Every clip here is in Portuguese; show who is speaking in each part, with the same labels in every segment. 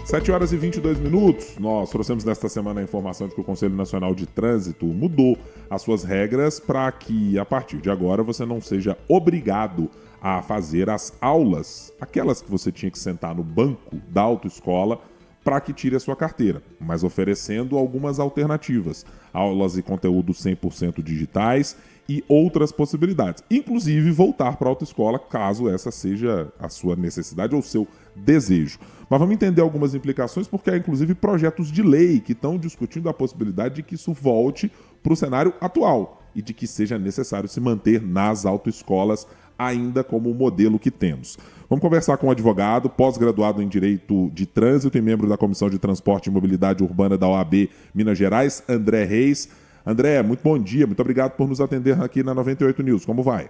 Speaker 1: 7 horas e 22 minutos, nós trouxemos nesta semana a informação de que o Conselho Nacional de Trânsito mudou as suas regras para que, a partir de agora, você não seja obrigado a fazer as aulas, aquelas que você tinha que sentar no banco da autoescola, para que tire a sua carteira, mas oferecendo algumas alternativas, aulas e conteúdos 100% digitais e outras possibilidades, inclusive voltar para a autoescola, caso essa seja a sua necessidade ou o seu desejo. Mas vamos entender algumas implicações, porque há inclusive projetos de lei que estão discutindo a possibilidade de que isso volte para o cenário atual e de que seja necessário se manter nas autoescolas ainda como o modelo que temos. Vamos conversar com um advogado, pós-graduado em Direito de Trânsito e membro da Comissão de Transporte e Mobilidade Urbana da OAB Minas Gerais, André Reis. André, muito bom dia, muito obrigado por nos atender aqui na 98 News. Como vai?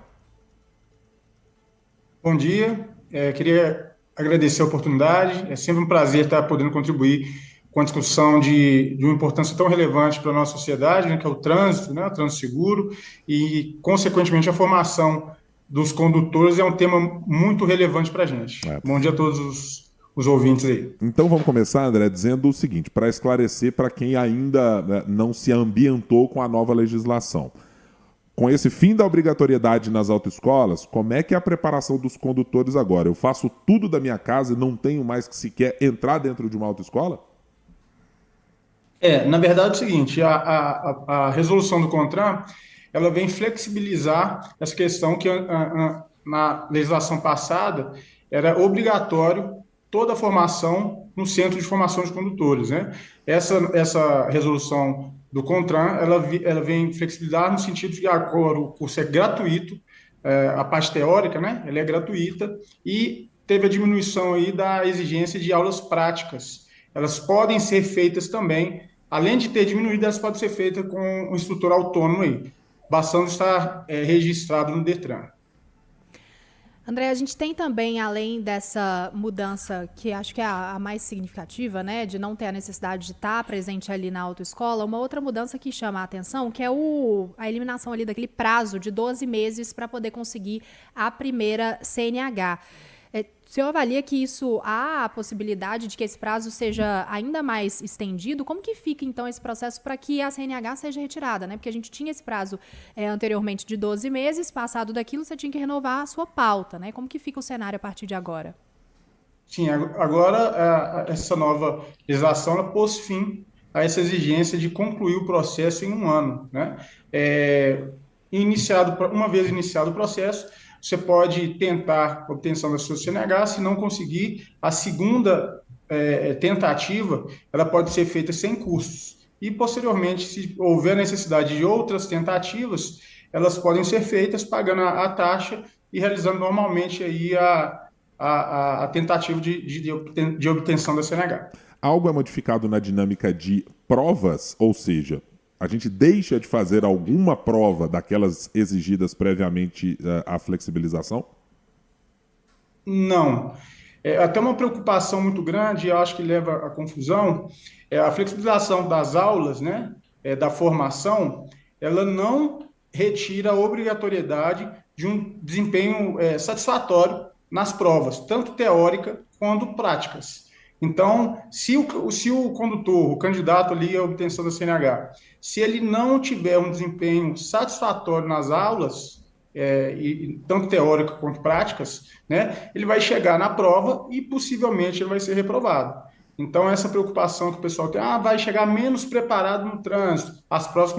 Speaker 2: Bom dia, queria agradecer a oportunidade. É sempre um prazer estar podendo contribuir com a discussão de uma importância tão relevante para a nossa sociedade, né, que é o trânsito, né, o trânsito seguro, e, consequentemente, a formação dos condutores é um tema muito relevante para a gente. Bom dia a todos os ouvintes aí.
Speaker 1: Então vamos começar, André, dizendo o seguinte, para esclarecer para quem ainda não se ambientou com a nova legislação. Com esse fim da obrigatoriedade nas autoescolas, como é que é a preparação dos condutores agora? Eu faço tudo da minha casa e não tenho mais que sequer entrar dentro de uma autoescola?
Speaker 2: Na verdade é o seguinte, a resolução do CONTRAN, ela vem flexibilizar essa questão que na legislação passada era obrigatório toda a formação no Centro de Formação de Condutores, né? Essa resolução do CONTRAN, ela vem flexibilizar no sentido de que agora o curso é gratuito, a parte teórica, né? Ela é gratuita e teve a diminuição aí da exigência de aulas práticas. Elas podem ser feitas também, além de ter diminuído, elas podem ser feitas com um instrutor autônomo aí, bastando estar registrado no Detran.
Speaker 3: André, a gente tem também, além dessa mudança, que acho que é a mais significativa, né, de não ter a necessidade de estar presente ali na autoescola, uma outra mudança que chama a atenção, que é a eliminação ali daquele prazo de 12 meses para poder conseguir a primeira CNH. O senhor avalia que há a possibilidade de que esse prazo seja ainda mais estendido? Como que fica, então, esse processo para que a CNH seja retirada, né? Porque a gente tinha esse prazo anteriormente de 12 meses, passado daquilo, você tinha que renovar a sua pauta, né? Como que fica o cenário a partir de agora?
Speaker 2: Sim, agora essa nova legislação ela pôs fim a essa exigência de concluir o processo em um ano, né? Uma vez iniciado o processo, você pode tentar a obtenção da sua CNH, se não conseguir, a segunda tentativa, ela pode ser feita sem custos. E, posteriormente, se houver necessidade de outras tentativas, elas podem ser feitas pagando a taxa e realizando normalmente aí a tentativa de obtenção da CNH.
Speaker 1: Algo é modificado na dinâmica de provas, ou seja, a gente deixa de fazer alguma prova daquelas exigidas previamente à flexibilização?
Speaker 2: Não. Até uma preocupação muito grande, eu acho que leva à confusão, a flexibilização das aulas, né, da formação, ela não retira a obrigatoriedade de um desempenho satisfatório nas provas, tanto teórica quanto práticas. Então, se o condutor, o candidato ali à obtenção da CNH, se ele não tiver um desempenho satisfatório nas aulas, tanto teórica quanto práticas, né, ele vai chegar na prova e possivelmente ele vai ser reprovado. Então, essa preocupação que o pessoal tem, vai chegar menos preparado no trânsito, as provas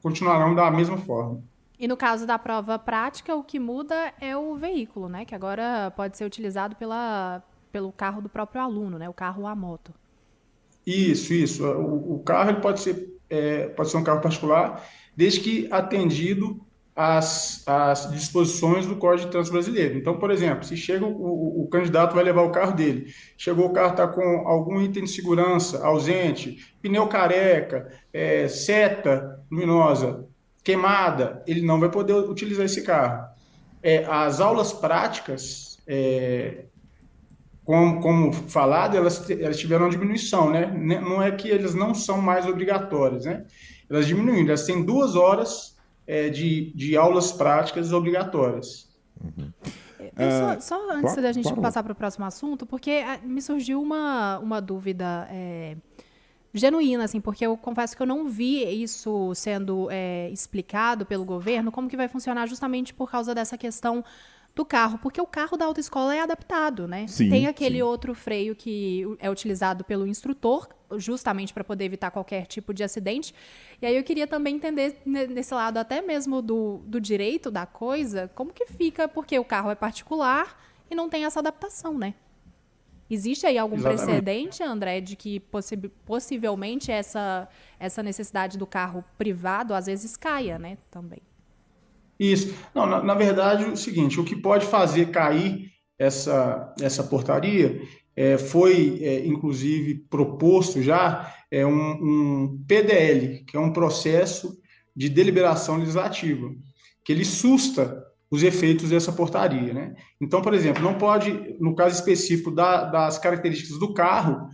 Speaker 2: continuarão da mesma forma.
Speaker 3: E no caso da prova prática, o que muda é o veículo, né, que agora pode ser utilizado pelo carro do próprio aluno, né, o carro ou a moto.
Speaker 2: Isso. O carro ele pode ser um carro particular, desde que atendido às disposições do Código de Trânsito Brasileiro. Então, por exemplo, se chega o candidato vai levar o carro dele, chegou o carro está com algum item de segurança ausente, pneu careca, seta luminosa queimada, ele não vai poder utilizar esse carro. As aulas práticas, como falado, elas tiveram uma diminuição, né? Não é que eles não são mais obrigatórias, né? Elas diminuíram, elas têm 2 horas de aulas práticas obrigatórias.
Speaker 3: Só antes da gente passar para o próximo assunto, porque me surgiu uma dúvida genuína, assim, porque eu confesso que eu não vi isso sendo explicado pelo governo, como que vai funcionar justamente por causa dessa questão do carro, porque o carro da autoescola é adaptado, né?
Speaker 1: Sim,
Speaker 3: tem aquele outro freio que é utilizado pelo instrutor, justamente para poder evitar qualquer tipo de acidente. E aí eu queria também entender, nesse lado até mesmo do direito da coisa, como que fica, porque o carro é particular e não tem essa adaptação, né? Existe aí algum precedente, André, de que possivelmente essa necessidade do carro privado às vezes caia, né, também?
Speaker 2: Isso. Não, na verdade, o seguinte, o que pode fazer cair essa portaria foi, inclusive, proposto já um PDL, que é um processo de deliberação legislativa, que ele susta os efeitos dessa portaria, né? Então, por exemplo, não pode, no caso específico das características do carro,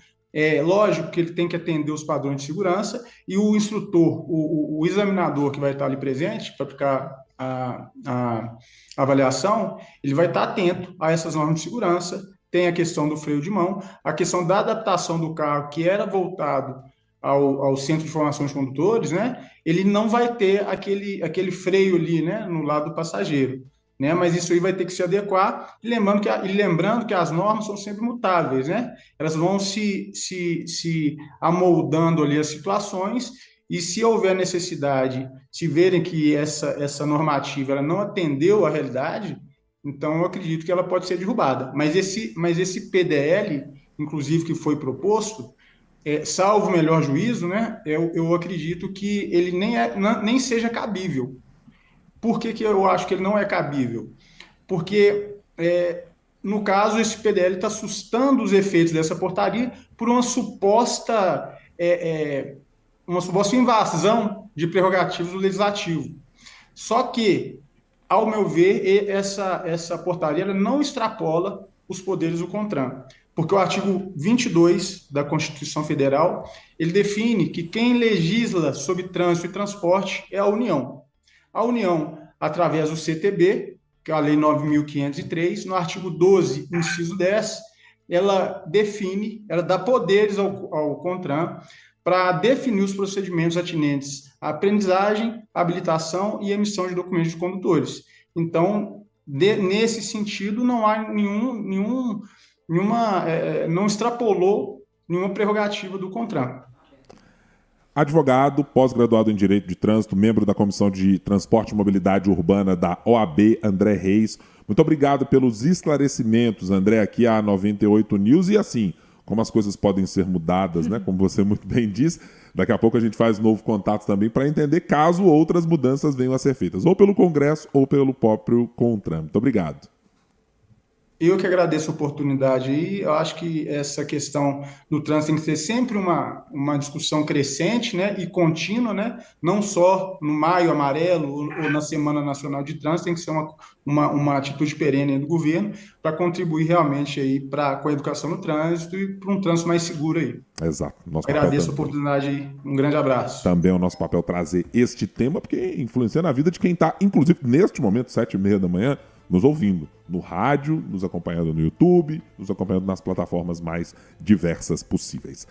Speaker 2: lógico que ele tem que atender os padrões de segurança e o instrutor, o examinador que vai estar ali presente para ficar a avaliação, ele vai estar atento a essas normas de segurança. Tem a questão do freio de mão, a questão da adaptação do carro, que era voltado ao Centro de Formação de Condutores, né? Ele não vai ter aquele freio ali, né, no lado do passageiro, né? Mas isso aí vai ter que se adequar, e lembrando que as normas são sempre mutáveis, né? Elas vão se amoldando ali as situações, e se houver necessidade, se verem que essa normativa ela não atendeu à realidade, então eu acredito que ela pode ser derrubada. Mas esse PDL, inclusive, que foi proposto, salvo o melhor juízo, né, eu acredito que ele nem seja cabível. Por que eu acho que ele não é cabível? Porque, no caso, esse PDL está sustando os efeitos dessa portaria por uma suposta invasão de prerrogativas do legislativo. Só que, ao meu ver, essa portaria ela não extrapola os poderes do CONTRAN, porque o artigo 22 da Constituição Federal, ele define que quem legisla sobre trânsito e transporte é a União. A União, através do CTB, que é a Lei 9.503, no artigo 12, inciso 10, ela dá poderes ao CONTRAN para definir os procedimentos atinentes à aprendizagem, habilitação e emissão de documentos de condutores. Então, nesse sentido, não há não extrapolou nenhuma prerrogativa do CONTRAN.
Speaker 1: Advogado, pós-graduado em Direito de Trânsito, membro da Comissão de Transporte e Mobilidade Urbana da OAB, André Reis. Muito obrigado pelos esclarecimentos, André, aqui à 98 News. E assim, como as coisas podem ser mudadas, né? Como você muito bem diz, daqui a pouco a gente faz novo contato também para entender caso outras mudanças venham a ser feitas, ou pelo Congresso ou pelo próprio CONTRAN. Muito obrigado.
Speaker 2: Eu que agradeço a oportunidade aí. Eu acho que essa questão do trânsito tem que ser sempre uma discussão crescente, né, e contínua, né, não só no Maio Amarelo ou na Semana Nacional de Trânsito, tem que ser uma atitude perene do governo para contribuir realmente aí com a educação no trânsito e para um trânsito mais seguro aí.
Speaker 1: Exato.
Speaker 2: Agradeço a oportunidade aí. Um grande abraço.
Speaker 1: Também é o nosso papel trazer este tema, porque influencia na vida de quem está, inclusive, neste momento, 7h30 da manhã, nos ouvindo no rádio, nos acompanhando no YouTube, nos acompanhando nas plataformas mais diversas possíveis.